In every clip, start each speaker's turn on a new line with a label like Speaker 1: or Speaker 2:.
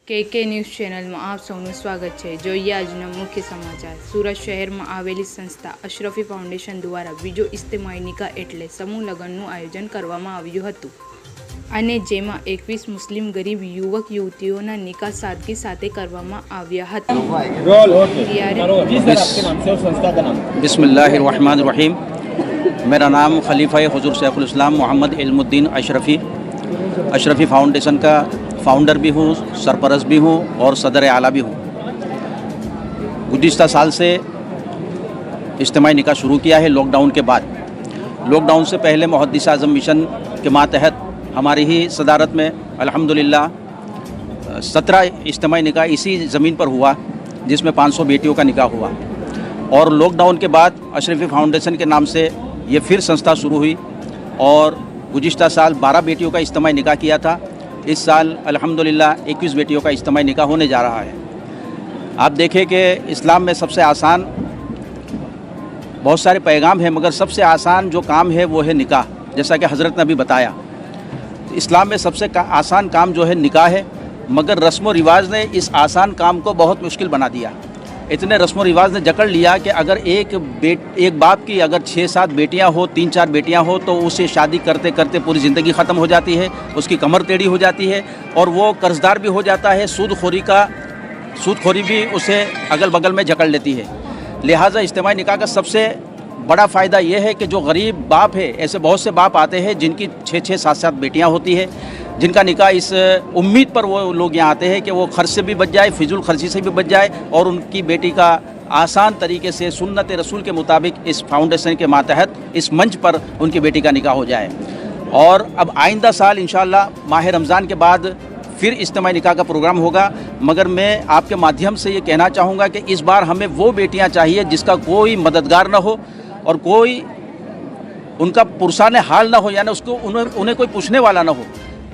Speaker 1: કે ન્યૂઝ ચેનલમાં આપ સૌનું સ્વાગત છે। જોઈએ આજના મુખ્ય સમાચાર। સુરત શહેરમાં આવેલી સંસ્થા અશરફી ફાઉન્ડેશન દ્વારા બીજો ઇજ્તિમાઈ નિકાહ એટલે સમૂહ લગ્નનું આયોજન કરવામાં આવ્યું હતું અને જેમાં 21 મુસ્લિમ ગરીબ યુવક યુવતીઓના નિકાહ સાદગી સાથે કરવામાં આવ્યા હતા।
Speaker 2: बिस्मिल्लाहिर्रहमानिर्रहीम। मेरा नाम खलीफा हुजूर शेखुल इस्लाम मोहम्मद इल्मुद्दीन अशरफ़ी फाउंडेशन का फाउंडर भी हूँ, सरपरस्त भी हूँ और सदर आला भी हूँ। गुज़िश्ता साल से इज्तिमाई निकाह शुरू किया है लॉकडाउन के बाद। लॉकडाउन से पहले मुहद्दिस आज़म मिशन के मातहत हमारी ही सदारत में अल्हम्दुलिल्लाह 17 इज्तिमाई निकाह इसी ज़मीन पर हुआ, जिसमें 500 बेटियों का निकाह हुआ। और लॉकडाउन के बाद अशरफी फाउंडेशन के नाम से ये फिर संस्था शुरू हुई और गुज़िश्ता साल 12 बेटियों का इज्तिमाई निकाह किया था। इस साल अल्हम्दुलिल्लाह 21 बेटियों का इज्तिमाई निकाह होने जा रहा है। आप देखें कि इस्लाम में सबसे आसान, बहुत सारे पैगाम हैं, मगर सबसे आसान जो काम है वो है निकाह। जैसा कि हज़रत ने अभी बताया, इस्लाम में सबसे आसान काम जो है निकाह है, मगर रस्म व रिवाज ने इस आसान काम को बहुत मुश्किल बना दिया। इतने रस्म व रिवाज ने जकड़ लिया कि अगर एक बाप की अगर 6-7 बेटियां हो, 3-4 बेटियां हो, तो उसे शादी करते करते पूरी ज़िंदगी ख़त्म हो जाती है, उसकी कमर टेढ़ी हो जाती है और वो कर्ज़दार भी हो जाता है। सूदखोरी भी उसे अगल बगल में जकड़ लेती है। लिहाजा इज्तिमाई निकाह का सबसे बड़ा फ़ायदा ये है कि जो गरीब बाप है, ऐसे बहुत से बाप आते हैं जिनकी 6-6, 7-7 बेटियाँ होती है, जिनका निकाह इस उम्मीद पर वो लोग यहाँ आते हैं कि वो खर्च से भी बच जाए, फिजूल खर्ची से भी बच जाए और उनकी बेटी का आसान तरीके से सुन्नत रसूल के मुताबिक इस फाउंडेशन के मातहत इस मंच पर उनकी बेटी का निकाह हो जाए। और अब आइंदा साल इंशाअल्लाह माह रमज़ान के बाद फिर इज्तिमाई निकाह का प्रोग्राम होगा। मगर मैं आपके माध्यम से ये कहना चाहूँगा कि इस बार हमें वो बेटियाँ चाहिए जिसका कोई मददगार न हो और कोई उनका पुरसान हाल ना हो, यानी उन्हें कोई पूछने वाला ना हो।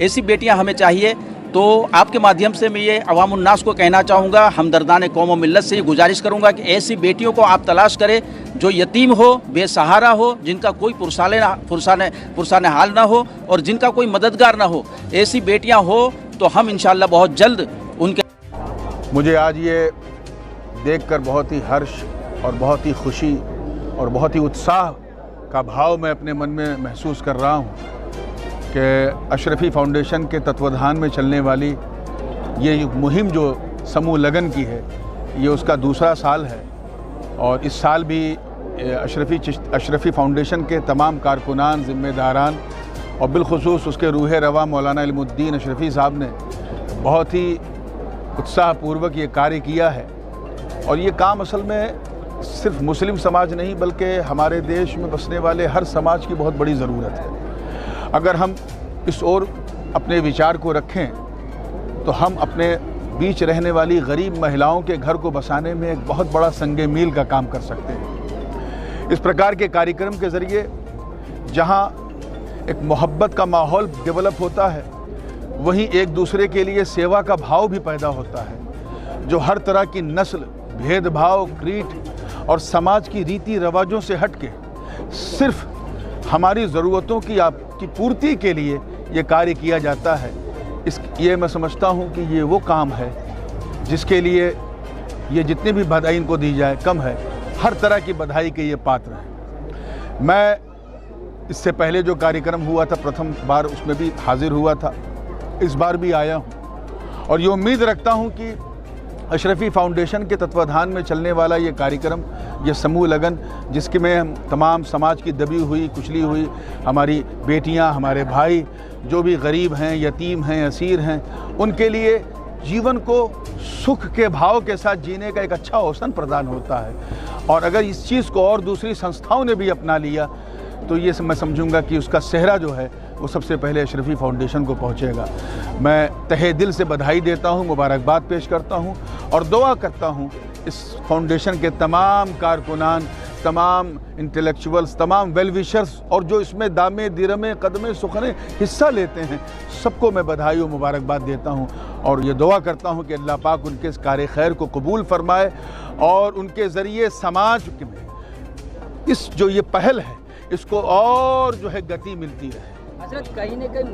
Speaker 2: ऐसी बेटियां हमें चाहिए। तो आपके माध्यम से मैं ये अवामुन्नास को कहना चाहूँगा, हमदर्दान कौम व मिल्लत से ये गुजारिश करूँगा कि ऐसी बेटियों को आप तलाश करें जो यतीम हो, बेसहारा हो, जिनका कोई पुरसान हाल ना हो और जिनका कोई मददगार ना हो। ऐसी बेटियां हो तो हम इंशाअल्लाह बहुत जल्द उनके।
Speaker 3: मुझे आज ये देखकर बहुत ही हर्ष और बहुत ही खुशी और बहुत ही उत्साह का भाव मैं अपने मन में महसूस कर रहा हूँ कि अशरफी फाउंडेशन के तत्वाधान में चलने वाली ये मुहिम जो समूह लगन की है, ये उसका दूसरा साल है। और इस साल भी अशरफी फाउंडेशन के तमाम कारकुनान, ज़िम्मेदारान और बिलखुसूस उसके रूह रवा मौलाना इल्मुद्दीन अशरफी साहब ने बहुत ही उत्साहपूर्वक ये कार्य किया है। और ये काम असल में सिर्फ मुस्लिम समाज नहीं बल्कि हमारे देश में बसने वाले हर समाज की बहुत बड़ी ज़रूरत है। अगर हम इस ओर अपने विचार को रखें तो हम अपने बीच रहने वाली गरीब महिलाओं के घर को बसाने में एक बहुत बड़ा संगे मील का काम कर सकते हैं। इस प्रकार के कार्यक्रम के ज़रिए जहां एक मोहब्बत का माहौल डेवलप होता है, वहीं एक दूसरे के लिए सेवा का भाव भी पैदा होता है, जो हर तरह की नस्ल, भेदभाव, क्रीट और समाज की रीति रिवाजों से हट के सिर्फ हमारी ज़रूरतों की पूर्ति के लिए ये कार्य किया जाता है। ये मैं समझता हूँ कि ये वो काम है जिसके लिए ये जितनी भी बधाई इनको दी जाए कम है। हर तरह की बधाई के ये पात्र हैं। मैं इससे पहले जो कार्यक्रम हुआ था प्रथम बार उसमें भी हाजिर हुआ था, इस बार भी आया हूँ और ये उम्मीद रखता हूँ कि अशरफी फाउंडेशन के तत्वाधान में चलने वाला ये कार्यक्रम, ये समूह लगन, जिसके में हम तमाम समाज की दबी हुई, कुचली हुई हमारी बेटियां, हमारे भाई जो भी गरीब हैं, यतीम हैं, असीर हैं, उनके लिए जीवन को सुख के भाव के साथ जीने का एक अच्छा अवसर प्रदान होता है। और अगर इस चीज़ को और दूसरी संस्थाओं ने भी अपना लिया तो ये मैं समझूंगा कि उसका सेहरा जो है वो सबसे पहले अशरफी फाउंडेशन को पहुंचेगा। मैं तहे दिल से बधाई देता हूं, मुबारकबाद पेश करता हूं और दुआ करता हूं इस फाउंडेशन के तमाम कारकुनान, तमाम इंटेलेक्चुअल्स, तमाम वेल विशर्स और जो इसमें दामे दिरमे कदमे सुखने हिस्सा लेते हैं, सबको मैं बधाई और मुबारकबाद देता हूं और ये दुआ करता हूं कि अल्लाह पाक उनके इस कार्य खैर को कबूल फरमाए और उनके ज़रिए समाज में इस जो ये पहल है इसको और जो है गति मिलती रहे।
Speaker 4: हज़रत कहीं न कहीं